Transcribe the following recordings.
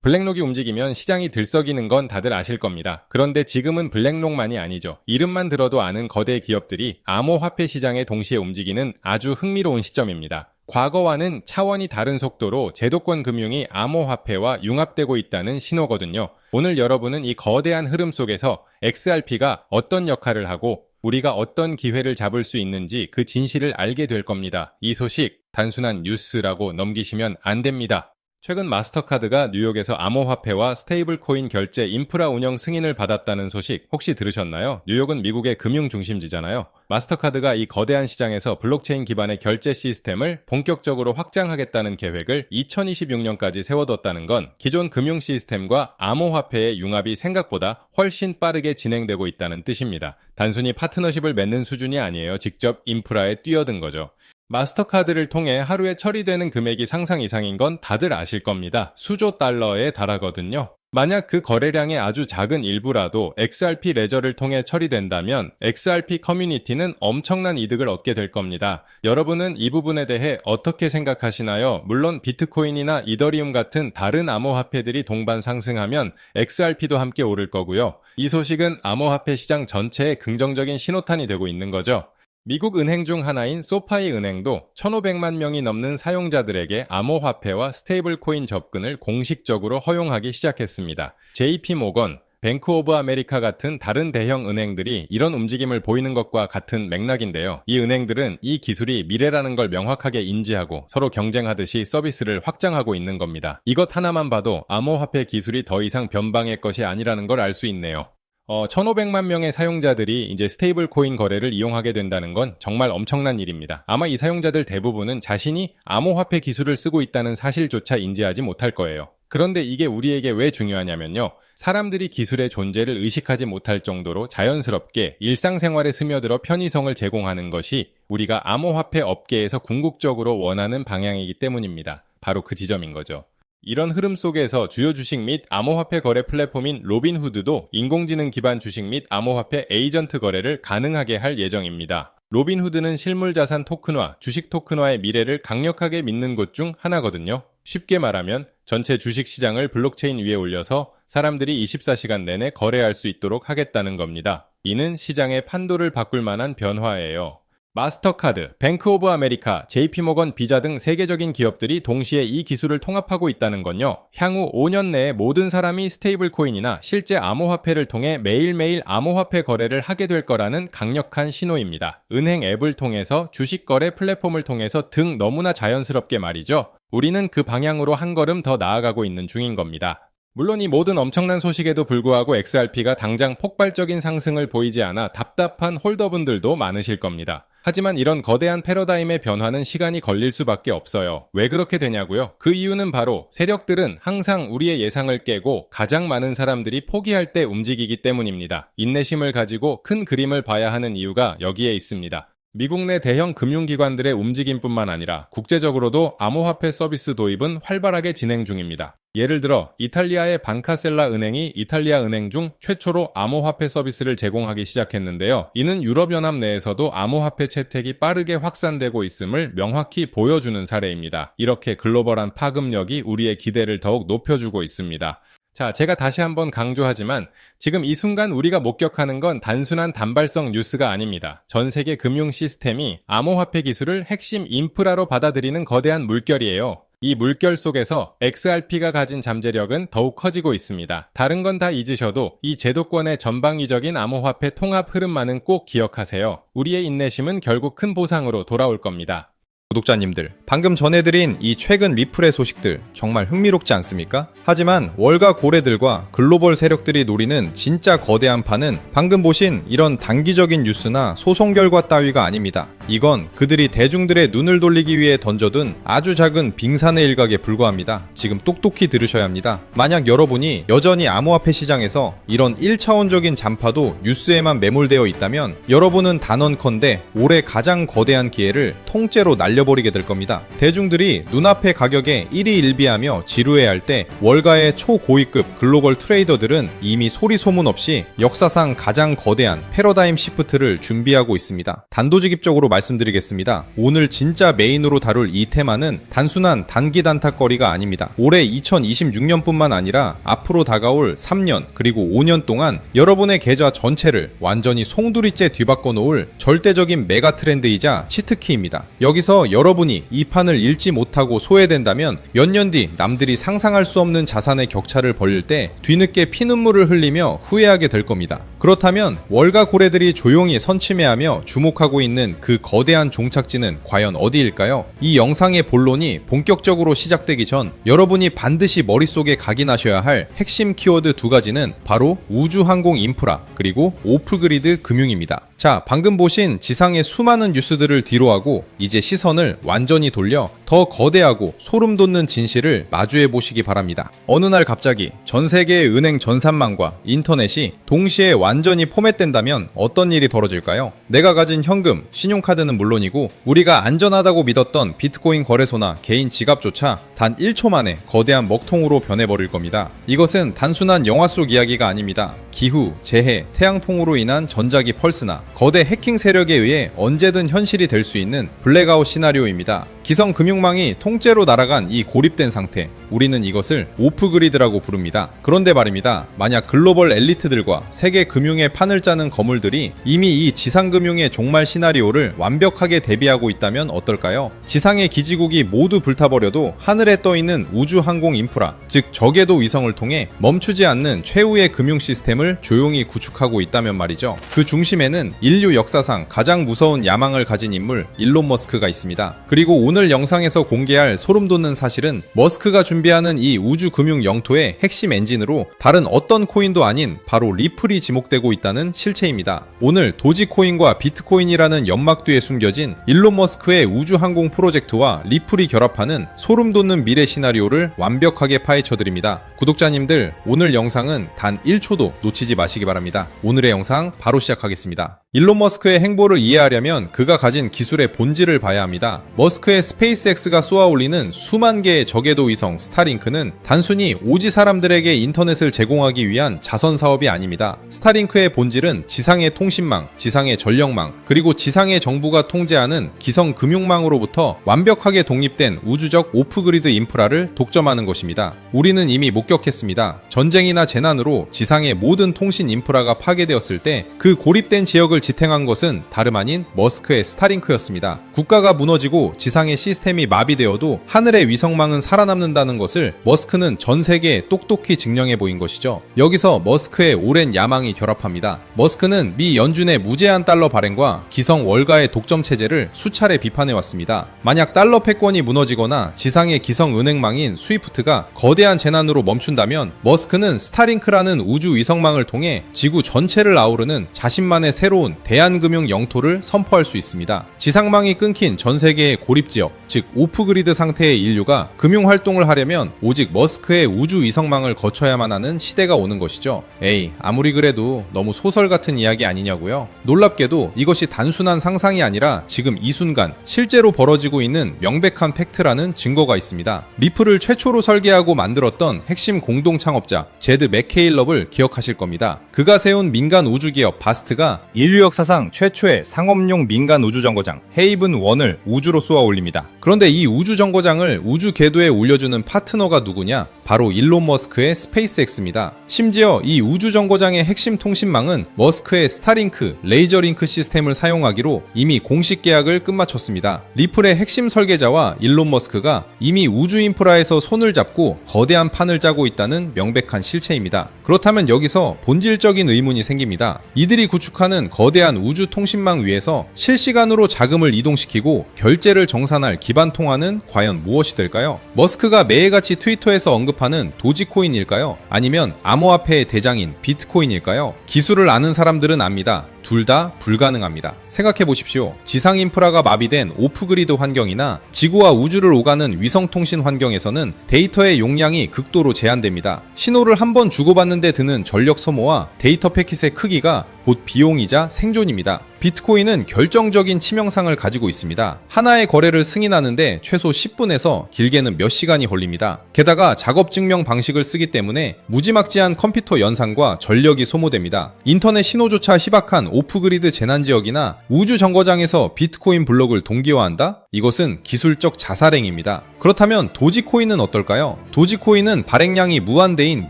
블랙록이 움직이면 시장이 들썩이는 건 다들 아실 겁니다. 그런데 지금은 블랙록만이 아니죠. 이름만 들어도 아는 거대 기업들이 암호화폐 시장에 동시에 움직이는 아주 흥미로운 시점입니다. 과거와는 차원이 다른 속도로 제도권 금융이 암호화폐와 융합되고 있다는 신호거든요. 오늘 여러분은 이 거대한 흐름 속에서 XRP가 어떤 역할을 하고 우리가 어떤 기회를 잡을 수 있는지 그 진실을 알게 될 겁니다. 이 소식 단순한 뉴스라고 넘기시면 안 됩니다. 최근 마스터카드가 뉴욕에서 암호화폐와 스테이블 코인 결제 인프라 운영 승인을 받았다는 소식 혹시 들으셨나요? 뉴욕은 미국의 금융 중심지잖아요. 마스터카드가 이 거대한 시장에서 블록체인 기반의 결제 시스템을 본격적으로 확장하겠다는 계획을 2026년까지 세워뒀다는 건 기존 금융 시스템과 암호화폐의 융합이 생각보다 훨씬 빠르게 진행되고 있다는 뜻입니다. 단순히 파트너십을 맺는 수준이 아니에요. 직접 인프라에 뛰어든 거죠. 마스터카드를 통해 하루에 처리되는 금액이 상상 이상인 건 다들 아실 겁니다. 수조 달러에 달하거든요. 만약 그 거래량의 아주 작은 일부라도 XRP 레저를 통해 처리된다면 XRP 커뮤니티는 엄청난 이득을 얻게 될 겁니다. 여러분은 이 부분에 대해 어떻게 생각하시나요? 물론 비트코인이나 이더리움 같은 다른 암호화폐들이 동반 상승하면 XRP도 함께 오를 거고요. 이 소식은 암호화폐 시장 전체에 긍정적인 신호탄이 되고 있는 거죠. 미국 은행 중 하나인 소파이 은행도 1,500만 명이 넘는 사용자들에게 암호화폐와 스테이블 코인 접근을 공식적으로 허용하기 시작했습니다. JP모건, 뱅크 오브 아메리카 같은 다른 대형 은행들이 이런 움직임을 보이는 것과 같은 맥락인데요. 이 은행들은 이 기술이 미래라는 걸 명확하게 인지하고 서로 경쟁하듯이 서비스를 확장하고 있는 겁니다. 이것 하나만 봐도 암호화폐 기술이 더 이상 변방의 것이 아니라는 걸 알 수 있네요. 1,500만 명의 사용자들이 이제 스테이블 코인 거래를 이용하게 된다는 건 정말 엄청난 일입니다. 아마 이 사용자들 대부분은 자신이 암호화폐 기술을 쓰고 있다는 사실조차 인지하지 못할 거예요. 그런데 이게 우리에게 왜 중요하냐면요. 사람들이 기술의 존재를 의식하지 못할 정도로 자연스럽게 일상생활에 스며들어 편의성을 제공하는 것이 우리가 암호화폐 업계에서 궁극적으로 원하는 방향이기 때문입니다. 바로 그 지점인 거죠. 이런 흐름 속에서 주요 주식 및 암호화폐 거래 플랫폼인 로빈후드도 인공지능 기반 주식 및 암호화폐 에이전트 거래를 가능하게 할 예정입니다. 로빈후드는 실물자산 토큰화, 주식 토큰화의 미래를 강력하게 믿는 곳 중 하나거든요. 쉽게 말하면 전체 주식 시장을 블록체인 위에 올려서 사람들이 24시간 내내 거래할 수 있도록 하겠다는 겁니다. 이는 시장의 판도를 바꿀 만한 변화예요. 마스터카드, 뱅크 오브 아메리카, JP모건, 비자 등 세계적인 기업들이 동시에 이 기술을 통합하고 있다는 건요. 향후 5년 내에 모든 사람이 스테이블 코인이나 실제 암호화폐를 통해 매일매일 암호화폐 거래를 하게 될 거라는 강력한 신호입니다. 은행 앱을 통해서 주식 거래 플랫폼을 통해서 등 너무나 자연스럽게 말이죠. 우리는 그 방향으로 한 걸음 더 나아가고 있는 중인 겁니다. 물론 이 모든 엄청난 소식에도 불구하고 XRP가 당장 폭발적인 상승을 보이지 않아 답답한 홀더분들도 많으실 겁니다. 하지만 이런 거대한 패러다임의 변화는 시간이 걸릴 수밖에 없어요. 왜 그렇게 되냐고요? 그 이유는 바로 세력들은 항상 우리의 예상을 깨고 가장 많은 사람들이 포기할 때 움직이기 때문입니다. 인내심을 가지고 큰 그림을 봐야 하는 이유가 여기에 있습니다. 미국 내 대형 금융기관들의 움직임뿐만 아니라 국제적으로도 암호화폐 서비스 도입은 활발하게 진행 중입니다. 예를 들어 이탈리아의 반카셀라 은행이 이탈리아 은행 중 최초로 암호화폐 서비스를 제공하기 시작했는데요. 이는 유럽연합 내에서도 암호화폐 채택이 빠르게 확산되고 있음을 명확히 보여주는 사례입니다. 이렇게 글로벌한 파급력이 우리의 기대를 더욱 높여주고 있습니다. 자, 제가 다시 한번 강조하지만 지금 이 순간 우리가 목격하는 건 단순한 단발성 뉴스가 아닙니다. 전 세계 금융 시스템이 암호화폐 기술을 핵심 인프라로 받아들이는 거대한 물결이에요. 이 물결 속에서 XRP가 가진 잠재력은 더욱 커지고 있습니다. 다른 건 다 잊으셔도 이 제도권의 전방위적인 암호화폐 통합 흐름만은 꼭 기억하세요. 우리의 인내심은 결국 큰 보상으로 돌아올 겁니다. 구독자님들, 방금 전해드린 이 최근 리플의 소식들 정말 흥미롭지 않습니까? 하지만 월가 고래들과 글로벌 세력들이 노리는 진짜 거대한 판은 방금 보신 이런 단기적인 뉴스나 소송 결과 따위가 아닙니다. 이건 그들이 대중들의 눈을 돌리기 위해 던져둔 아주 작은 빙산의 일각에 불과합니다. 지금 똑똑히 들으셔야 합니다. 만약 여러분이 여전히 암호화폐 시장에서 이런 1차원적인 잔파도 뉴스에만 매몰되어 있다면 여러분은 단언컨대 올해 가장 거대한 기회를 통째로 날려버리게 될 겁니다. 대중들이 눈앞의 가격에 일희일비하며 지루해할 때 월가의 초고위급 글로벌 트레이더들은 이미 소리 소문 없이 역사상 가장 거대한 패러다임 시프트를 준비하고 있습니다. 단도직입적으로 말씀드리겠습니다. 오늘 진짜 메인으로 다룰 이 테마는 단순한 단기 단타거리가 아닙니다. 올해 2026년뿐만 아니라 앞으로 다가올 3년 그리고 5년 동안 여러분의 계좌 전체를 완전히 송두리째 뒤바꿔 놓을 절대적인 메가 트렌드이자 치트키입니다. 여기서 여러분이 이 판을 읽지 못하고 소외된다면 몇 년 뒤 남들이 상상할 수 없는 자산의 격차를 벌릴 때 뒤늦게 피눈물을 흘리며 후회하게 될 겁니다. 그렇다면 월가 고래들이 조용히 선침해하며 주목하고 있는 그 거대한 종착지는 과연 어디일까요? 이 영상의 본론이 본격적으로 시작되기 전 여러분이 반드시 머릿속에 각인하셔야 할 핵심 키워드 두 가지는 바로 우주항공 인프라 그리고 오프그리드 금융입니다. 자, 방금 보신 지상의 수많은 뉴스들을 뒤로하고 이제 시선을 완전히 돌려 더 거대하고 소름 돋는 진실을 마주해 보시기 바랍니다. 어느 날 갑자기 전 세계의 은행 전산망과 인터넷이 동시에 완전히 포맷된다면 어떤 일이 벌어질까요? 내가 가진 현금, 신용카드는 물론이고 우리가 안전하다고 믿었던 비트코인 거래소나 개인 지갑조차 단 1초 만에 거대한 먹통으로 변해버릴 겁니다. 이것은 단순한 영화 속 이야기가 아닙니다. 기후, 재해, 태양풍으로 인한 전자기 펄스나 거대 해킹 세력에 의해 언제든 현실이 될 수 있는 블랙아웃 시나리오입니다. 기성 금융망이 통째로 날아간 이 고립된 상태, 우리는 이것을 오프그리드라고 부릅니다. 그런데 말입니다. 만약 글로벌 엘리트들과 세계 금융의 판을 짜는 거물들이 이미 이 지상금융의 종말 시나리오를 완벽하게 대비하고 있다면 어떨까요? 지상의 기지국이 모두 불타버려도 하늘에 떠있는 우주항공 인프라, 즉 저궤도 위성을 통해 멈추지 않는 최후의 금융 시스템을 조용히 구축하고 있다면 말이죠. 그 중심에는 인류 역사상 가장 무서운 야망을 가진 인물 일론 머스크가 있습니다. 그리고 오늘 영상에서 공개할 소름 돋는 사실은 머스크가 준비하는 이 우주 금융 영토의 핵심 엔진으로 다른 어떤 코인도 아닌 바로 리플이 지목되고 있다는 실체입니다. 오늘 도지코인과 비트코인이라는 연막 뒤에 숨겨진 일론 머스크의 우주 항공 프로젝트와 리플이 결합하는 소름 돋는 미래 시나리오를 완벽하게 파헤쳐드립니다. 구독자님들, 오늘 영상은 단 1초도 놓치지 마시기 바랍니다. 오늘의 영상 바로 시작하겠습니다. 일론 머스크의 행보를 이해하려면 그가 가진 기술의 본질을 봐야 합니다. 머스크의 스페이스X가 쏘아올리는 수만 개의 저궤도 위성 스타링크는 단순히 오지 사람들에게 인터넷을 제공하기 위한 자선 사업이 아닙니다. 스타링크의 본질은 지상의 통신망, 지상의 전력망, 그리고 지상의 정부가 통제하는 기성 금융망으로부터 완벽하게 독립된 우주적 오프그리드 인프라를 독점하는 것입니다. 우리는 이미 목격했습니다. 전쟁이나 재난으로 지상의 모든 통신 인프라가 파괴되었을 때 그 고립된 지역을 지탱한 것은 다름 아닌 머스크의 스타링크였습니다. 국가가 무너지고 지상의 시스템이 마비되어도 하늘의 위성망은 살아남는다는 것을 머스크는 전 세계에 똑똑히 증명해 보인 것이죠. 여기서 머스크의 오랜 야망이 결합합니다. 머스크는 미 연준의 무제한 달러 발행과 기성 월가의 독점 체제를 수차례 비판해 왔습니다. 만약 달러 패권이 무너지거나 지상의 기성 은행망인 스위프트가 거대한 재난으로 멈춘다면 머스크는 스타링크라는 우주 위성망을 통해 지구 전체를 아우르는 자신만의 새로운 대한금융 영토를 선포할 수 있습니다. 지상망이 끊긴 전 세계의 고립지역, 즉 오프그리드 상태의 인류가 금융활동을 하려면 오직 머스크의 우주 위성망을 거쳐야만 하는 시대가 오는 것이죠. 에이, 아무리 그래도 너무 소설 같은 이야기 아니냐고요? 놀랍게도 이것이 단순한 상상이 아니라 지금 이 순간 실제로 벌어지고 있는 명백한 팩트라는 증거가 있습니다. 리플을 최초로 설계하고 만들었던 핵심 공동 창업자 제드 맥케일럽을 기억하실 겁니다. 그가 세운 민간 우주기업 바스트가 인류 역사상 최초의 상업용 민간 우주정거장 헤이븐 1을 우주로 쏘아 올립니다. 그런데 이 우주정거장을 우주 궤도에 올려주는 파트너가 누구냐? 바로 일론 머스크의 스페이스X입니다. 심지어 이 우주정거장의 핵심 통신망은 머스크의 스타링크, 레이저링크 시스템을 사용하기로 이미 공식 계약을 끝마쳤습니다. 리플의 핵심 설계자와 일론 머스크가 이미 우주 인프라에서 손을 잡고 거대한 판을 짜고 있다는 명백한 실체입니다. 그렇다면 여기서 본질적인 의문이 생깁니다. 이들이 구축하는 거대한 우주 통신망 위에서 실시간으로 자금을 이동시키고 결제를 정산할 기반 통화는 과연 무엇이 될까요? 머스크가 매일같이 트위터에서 언급하는 도지코인일까요? 아니면 암호화폐의 대장인 비트코인일까요? 기술을 아는 사람들은 압니다. 둘 다 불가능합니다. 생각해 보십시오. 지상 인프라가 마비된 오프그리드 환경이나 지구와 우주를 오가는 위성통신 환경에서는 데이터의 용량이 극도로 제한됩니다. 신호를 한 번 주고받는 데 드는 전력 소모와 데이터 패킷의 크기가 곧 비용이자 생존입니다. 비트코인은 결정적인 치명상을 가지고 있습니다. 하나의 거래를 승인하는데 최소 10분에서 길게는 몇 시간이 걸립니다. 게다가 작업 증명 방식을 쓰기 때문에 무지막지한 컴퓨터 연산과 전력이 소모됩니다. 인터넷 신호조차 희박한 오프그리드 재난지역이나 우주 정거장에서 비트코인 블록을 동기화한다? 이것은 기술적 자살행위입니다. 그렇다면 도지코인은 어떨까요? 도지코인은 발행량이 무한대인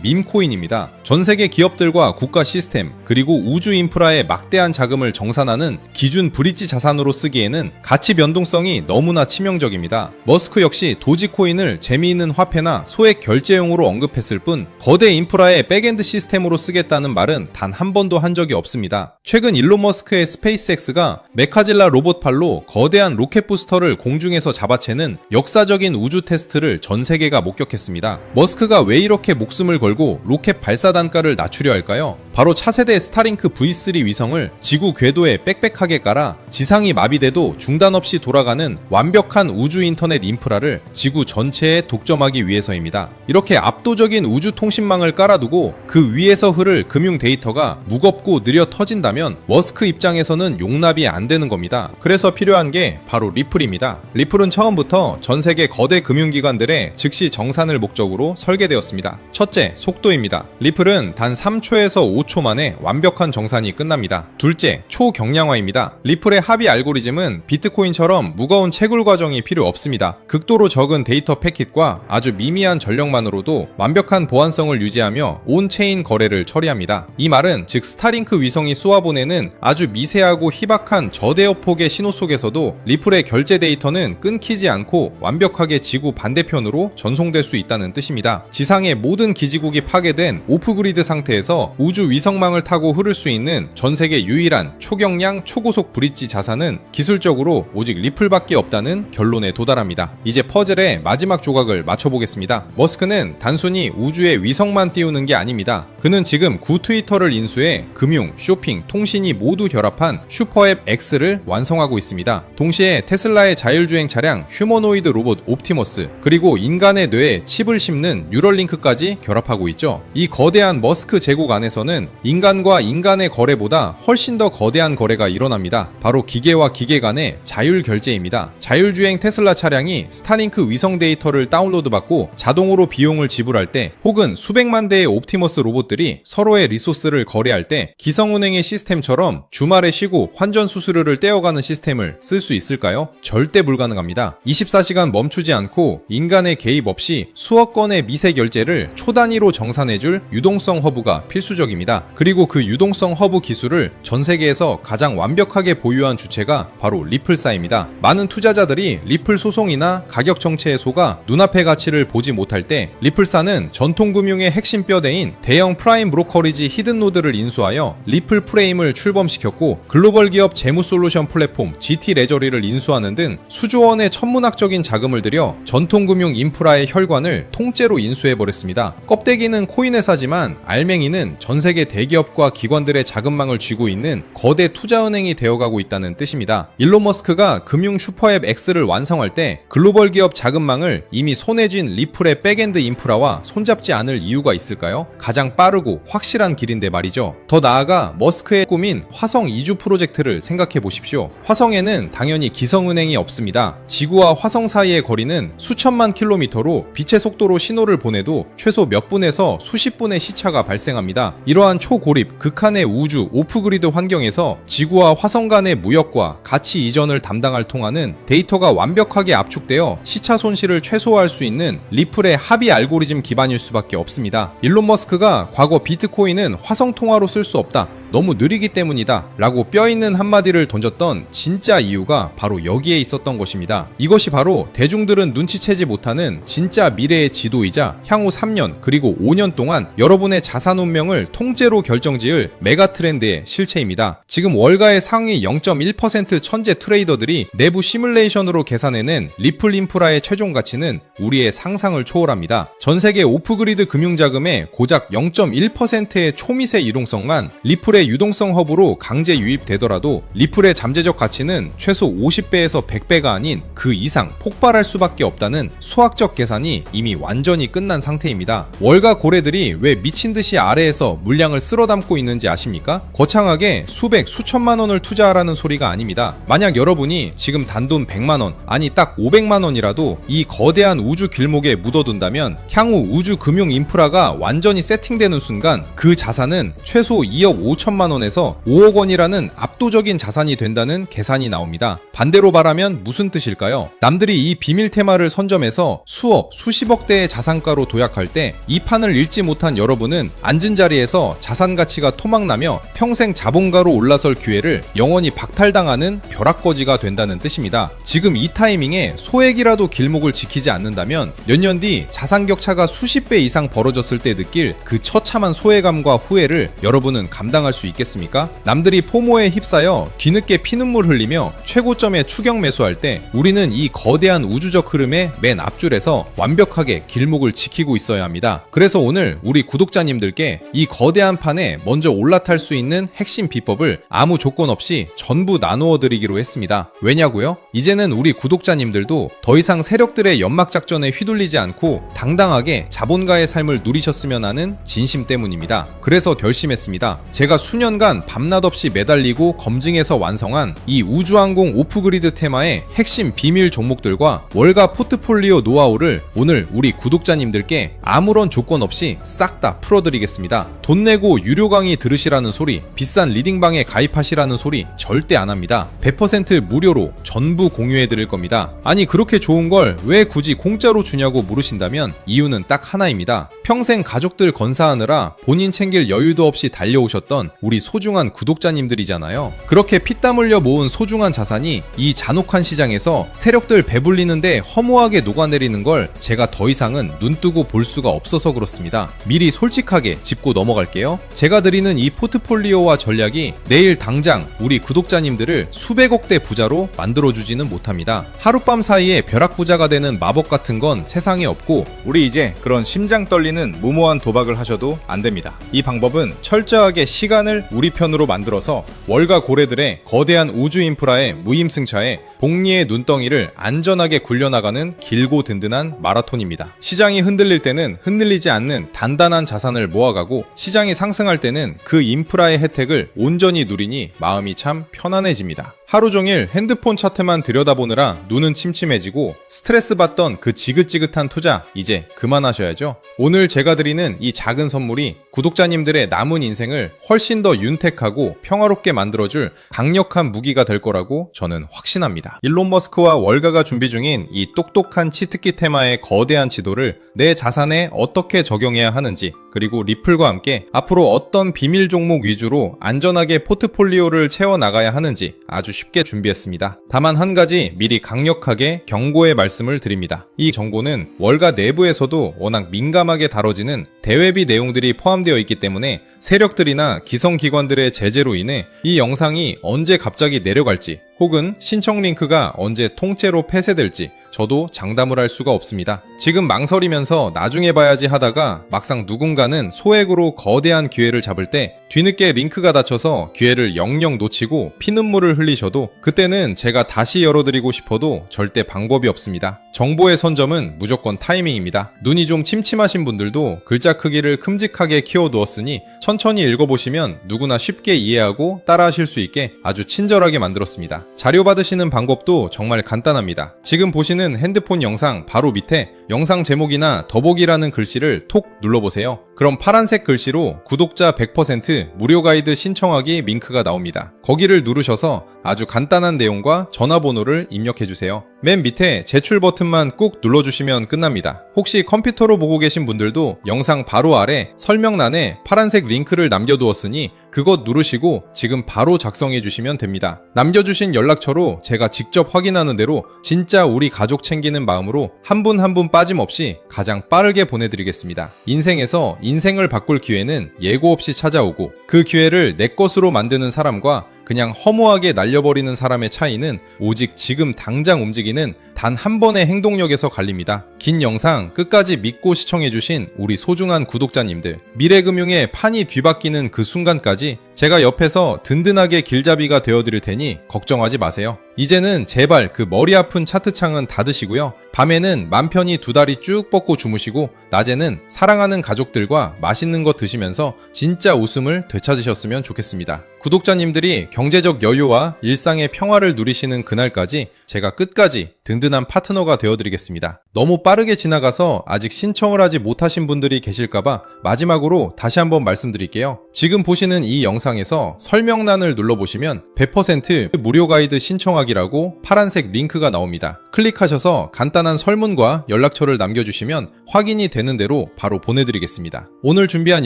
밈코인입니다. 전 세계 기업들과 국가 시스템, 그리고 우주 인프라에 막대한 자금을 정산하는 기준 브릿지 자산으로 쓰기에는 가치 변동성이 너무나 치명적입니다. 머스크 역시 도지코인을 재미있는 화폐나 소액 결제용으로 언급했을 뿐 거대 인프라의 백엔드 시스템으로 쓰겠다는 말은 단 한 번도 한 적이 없습니다. 최근 일론 머스크의 스페이스X가 메카질라 로봇팔로 거대한 로켓 부스터를 공중에서 잡아채는 역사적인 우주 테스트를 전 세계가 목격했습니다. 머스크가 왜 이렇게 목숨을 걸고 로켓 발사 단가를 낮추려 할까요? 바로 차세대 스타링크 V3 위성을 지구 궤도에 빽빽하게 깔아 지상이 마비돼도 중단 없이 돌아가는 완벽한 우주 인터넷 인프라를 지구 전체에 독점하기 위해서입니다. 이렇게 압도적인 우주 통신망을 깔아두고 그 위에서 흐를 금융 데이터가 무겁고 느려 터진다면 머스크 입장에서는 용납이 안 되는 겁니다. 그래서 필요한 게 바로 리플입니다. 리플은 처음부터 전 세계 거대 금융기관들의 즉시 정산을 목적으로 설계되었습니다. 첫째, 속도입니다. 리플은 단 3초에서 5초 만에 완벽한 정산이 끝납니다. 둘째, 초경량화입니다. 리플의 합의 알고리즘은 비트코인처럼 무거운 채굴 과정이 필요 없습니다. 극도로 적은 데이터 패킷과 아주 미미한 전력만으로도 완벽한 보안성을 유지하며 온체인 거래를 처리합니다. 이 말은 즉 스타링크 위성이 쏘아보내는 아주 미세하고 희박한 저대역폭의 신호 속에서도 리플의 결제 데이터는 끊기지 않고 완벽하게 지구 반대편으로 전송될 수 있다는 뜻입니다. 지상의 모든 기지국이 파괴된 오프그리드 상태에서 우주 위성망을 타고 흐를 수 있는 전 세계 유일한 초경량 초고속 브릿지 자산은 기술적으로 오직 리플밖에 없다는 결론에 도달합니다. 이제 퍼즐의 마지막 조각을 맞춰보겠습니다. 머스크는 단순히 우주에 위성만 띄우는 게 아닙니다. 그는 지금 구 트위터를 인수해 금융, 쇼핑, 통신이 모두 결합한 슈퍼앱 X를 완성하고 있습니다. 동시에 테슬라의 자율주행 차량 휴머노이드 로봇 옵티머스, 그리고 인간의 뇌에 칩을 심는 뉴럴링크까지 결합하고 있죠. 이 거대한 머스크 제국 안에서는 인간과 인간의 거래보다 훨씬 더 거대한 거래가 일어납니다. 바로 기계와 기계 간의 자율 결제입니다. 자율주행 테슬라 차량이 스타링크 위성 데이터를 다운로드받고 자동으로 비용을 지불할 때, 혹은 수백만 대의 옵티머스 로봇들이 서로의 리소스를 거래할 때 기성운행의 시스템처럼 주말에 쉬고 환전 수수료를 떼어가는 시스템을 쓸 수 있을까요? 절대 불가능합니다. 24시간 멈추지 않고 인간의 개입 없이 수억 건의 미세 결제를 초 단위로 정산해줄 유동성 허브가 필수적입니다. 그리고 그 유동성 허브 기술을 전 세계에서 가장 완벽하게 보유한 주체가 바로 리플사입니다. 많은 투자자들이 리플 소송이나 가격 정체에 속아 눈앞의 가치를 보지 못할 때 리플사는 전통금융의 핵심 뼈대인 대형 프라임 브로커리지 히든노드를 인수하여 리플 프레임을 출범시켰고, 글로벌 기업 재무 솔루션 플랫폼 GT 레저리를 인수하는 등 수조원의 천문학적인 자금을 들여 전통금융 인프라의 혈관을 통째로 인수해버렸습니다. 껍데기는 코인회사지만 알맹이는 전세계 대기업과 기관들의 자금망을 쥐고 있는 거대 투자은행이 되어가고 있다는 뜻입니다. 일론 머스크가 금융 슈퍼앱 X를 완성할 때 글로벌 기업 자금망을 이미 손에 쥔 리플의 백엔드 인프라와 손잡지 않을 이유가 있을까요? 가장 빠르고 확실한 길인데 말이죠. 더 나아가 머스크의 꿈인 화성 이주 프로젝트를 생각해 보십시오. 화성에는 당연히 기성은행이 없습니다. 지구와 화성 사이의 거리는 수천만 킬로미터로 빛의 속도로 신호를 보내도 최소 몇 분에서 수십 분의 시차가 발생합니다. 이러한 초고립, 극한의 우주, 오프그리드 환경에서 지구와 화성 간의 무역과 가치 이전을 담당할 통하는 데이터가 완벽하게 압축되어 시차 손실을 최소화할 수 있는 리플의 합의 알고리즘 기반일 수밖에 없습니다. 일론 머스크가 과거 비트코인은 화성 통화로 쓸 수 없다, 너무 느리기 때문이다 라고 뼈있는 한마디를 던졌던 진짜 이유가 바로 여기에 있었던 것입니다. 이것이 바로 대중들은 눈치채지 못하는 진짜 미래의 지도이자 향후 3년 그리고 5년 동안 여러분의 자산 운명을 통째로 결정지을 메가 트렌드의 실체입니다. 지금 월가의 상위 0.1% 천재 트레이더들이 내부 시뮬레이션으로 계산해낸 리플 인프라의 최종 가치는 우리의 상상을 초월합니다. 전세계 오프그리드 금융자금의 고작 0.1%의 초미세 유동성만 리플의 외부의 유동성 허브로 강제 유입되더라도 리플의 잠재적 가치는 최소 50배에서 100배가 아닌 그 이상 폭발할 수밖에 없다는 수학적 계산이 이미 완전히 끝난 상태입니다. 월가 고래들이 왜 미친듯이 아래에서 물량을 쓸어담고 있는지 아십니까? 거창하게 수백 수천만 원을 투자하라는 소리가 아닙니다. 만약 여러분이 지금 단돈 100만원, 아니 딱 500만원이라도 이 거대한 우주 길목에 묻어둔다면 향후 우주 금융 인프라가 완전히 세팅되는 순간 그 자산은 최소 2억 5천만 원에서 5억 원이라는 압도적인 자산이 된다는 계산이 나옵니다. 반대로 말하면 무슨 뜻일까요? 남들이 이 비밀 테마를 선점해서 수억, 수십억 대의 자산가로 도약할 때 이 판을 읽지 못한 여러분은 앉은 자리에서 자산 가치가 토막나며 평생 자본가로 올라설 기회를 영원히 박탈당하는 벼락거지가 된다는 뜻입니다. 지금 이 타이밍에 소액이라도 길목을 지키지 않는다면 몇 년 뒤 자산 격차가 수십 배 이상 벌어졌을 때 느낄 그 처참한 소외감과 후회를 여러분은 감당할 수 있겠습니까? 남들이 포모에 휩싸여 뒤늦게 피눈물 흘리며 최고점에 추격 매수할 때 우리는 이 거대한 우주적 흐름의 맨 앞줄에서 완벽하게 길목을 지키고 있어야 합니다. 그래서 오늘 우리 구독자님들께 이 거대한 판에 먼저 올라탈 수 있는 핵심 비법을 아무 조건 없이 전부 나누어 드리기로 했습니다. 왜냐고요? 이제는 우리 구독자님들도 더 이상 세력들의 연막작전에 휘둘리지 않고 당당하게 자본가의 삶을 누리셨으면 하는 진심 때문입니다. 그래서 결심했습니다. 제가 수년간 밤낮 없이 매달리고 검증해서 완성한 이 우주항공 오프그리드 테마의 핵심 비밀 종목들과 월가 포트폴리오 노하우를 오늘 우리 구독자님들께 아무런 조건 없이 싹 다 풀어드리겠습니다. 돈 내고 유료 강의 들으시라는 소리, 비싼 리딩방에 가입하시라는 소리 절대 안 합니다. 100% 무료로 전부 공유해드릴 겁니다. 아니 그렇게 좋은 걸 왜 굳이 공짜로 주냐고 물으신다면 이유는 딱 하나입니다. 평생 가족들 건사하느라 본인 챙길 여유도 없이 달려오셨던 우리 소중한 구독자님들이잖아요. 그렇게 피땀 흘려 모은 소중한 자산이 이 잔혹한 시장에서 세력들 배불리는데 허무하게 녹아내리는 걸 제가 더 이상은 눈뜨고 볼 수가 없어서 그렇습니다. 미리 솔직하게 짚고 넘어갈게요. 제가 드리는 이 포트폴리오와 전략이 내일 당장 우리 구독자님들을 수백억대 부자로 만들어주지는 못합니다. 하룻밤 사이에 벼락부자가 되는 마법 같은 건 세상에 없고 우리 이제 그런 심장 떨리는 무모한 도박을 하셔도 안 됩니다. 이 방법은 철저하게 시간을 우리 편으로 만들어서 월가 고래들의 거대한 우주 인프라의 무임승차에 복리의 눈덩이를 안전하게 굴려나가는 길고 든든한 마라톤입니다. 시장이 흔들릴 때는 흔들리지 않는 단단한 자산을 모아가고 시장이 상승할 때는 그 인프라의 혜택을 온전히 누리니 마음이 참 편안해집니다. 하루 종일 핸드폰 차트만 들여다보느라 눈은 침침해지고 스트레스 받던 그 지긋지긋한 투자 이제 그만하셔야죠. 오늘 제가 드리는 이 작은 선물이 구독자님들의 남은 인생을 훨씬 더 윤택하고 평화롭게 만들어줄 강력한 무기가 될 거라고 저는 확신합니다. 일론 머스크와 월가가 준비 중인 이 똑똑한 치트키 테마의 거대한 지도를 내 자산에 어떻게 적용해야 하는지, 그리고 리플과 함께 앞으로 어떤 비밀 종목 위주로 안전하게 포트폴리오를 채워나가야 하는지 아주 쉽게 준비했습니다. 다만 한 가지 미리 강력하게 경고의 말씀을 드립니다. 이 정보는 월가 내부에서도 워낙 민감하게 다뤄지는 대외비 내용들이 포함되어 있기 때문에 세력들이나 기성기관들의 제재로 인해 이 영상이 언제 갑자기 내려갈지 혹은 신청 링크가 언제 통째로 폐쇄될지 저도 장담을 할 수가 없습니다. 지금 망설이면서 나중에 봐야지 하다가 막상 누군가는 소액으로 거대한 기회를 잡을 때 뒤늦게 링크가 닫혀서 기회를 영영 놓치고 피눈물을 흘리셔도 그때는 제가 다시 열어드리고 싶어도 절대 방법이 없습니다. 정보의 선점은 무조건 타이밍입니다. 눈이 좀 침침하신 분들도 글자 크기를 큼직하게 키워두었으니 천천히 읽어보시면 누구나 쉽게 이해하고 따라하실 수 있게 아주 친절하게 만들었습니다. 자료 받으시는 방법도 정말 간단합니다. 지금 보시는 핸드폰 영상 바로 밑에 영상 제목이나 더보기라는 글씨를 톡 눌러보세요. 그럼 파란색 글씨로 구독자 100% 무료 가이드 신청하기 링크가 나옵니다. 거기를 누르셔서 아주 간단한 내용과 전화번호를 입력해주세요. 맨 밑에 제출 버튼만 꾹 눌러주시면 끝납니다. 혹시 컴퓨터로 보고 계신 분들도 영상 바로 아래 설명란에 파란색 링크를 남겨두었으니 그것 누르시고 지금 바로 작성해 주시면 됩니다. 남겨주신 연락처로 제가 직접 확인하는 대로 진짜 우리 가족 챙기는 마음으로 한 분 한 분 빠짐없이 가장 빠르게 보내드리겠습니다. 인생에서 인생을 바꿀 기회는 예고 없이 찾아오고 그 기회를 내 것으로 만드는 사람과 그냥 허무하게 날려버리는 사람의 차이는 오직 지금 당장 움직이는 단 한 번의 행동력에서 갈립니다. 긴 영상 끝까지 믿고 시청해주신 우리 소중한 구독자님들, 미래금융의 판이 뒤바뀌는 그 순간까지 제가 옆에서 든든하게 길잡이가 되어드릴 테니 걱정하지 마세요. 이제는 제발 그 머리 아픈 차트창은 닫으시고요. 밤에는 맘 편히 두 다리 쭉 뻗고 주무시고 낮에는 사랑하는 가족들과 맛있는 거 드시면서 진짜 웃음을 되찾으셨으면 좋겠습니다. 구독자님들이 경제적 여유와 일상의 평화를 누리시는 그날까지 제가 끝까지 든든한 파트너가 되어드리겠습니다. 너무 빠르게 지나가서 아직 신청을 하지 못하신 분들이 계실까봐 마지막으로 다시 한번 말씀드릴게요. 지금 보시는 이 영상에서 설명란을 눌러보시면 100% 무료 가이드 신청하기라고 파란색 링크가 나옵니다. 클릭하셔서 간단한 설문과 연락처를 남겨주시면 확인이 되는 대로 바로 보내드리겠습니다. 오늘 준비한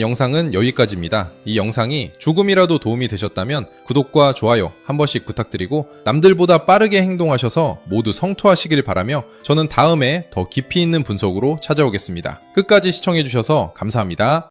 영상은 여기까지입니다. 이 영상이 조금이라도 도움이 되셨다면 구독과 좋아요 한 번씩 부탁드리고 남들보다 빠르게 행동하셔서 모두 성투하시길 바라며 저는 다음에 더 깊이 있는 분석으로 찾아오겠습니다. 끝까지 시청해주셔서 감사합니다.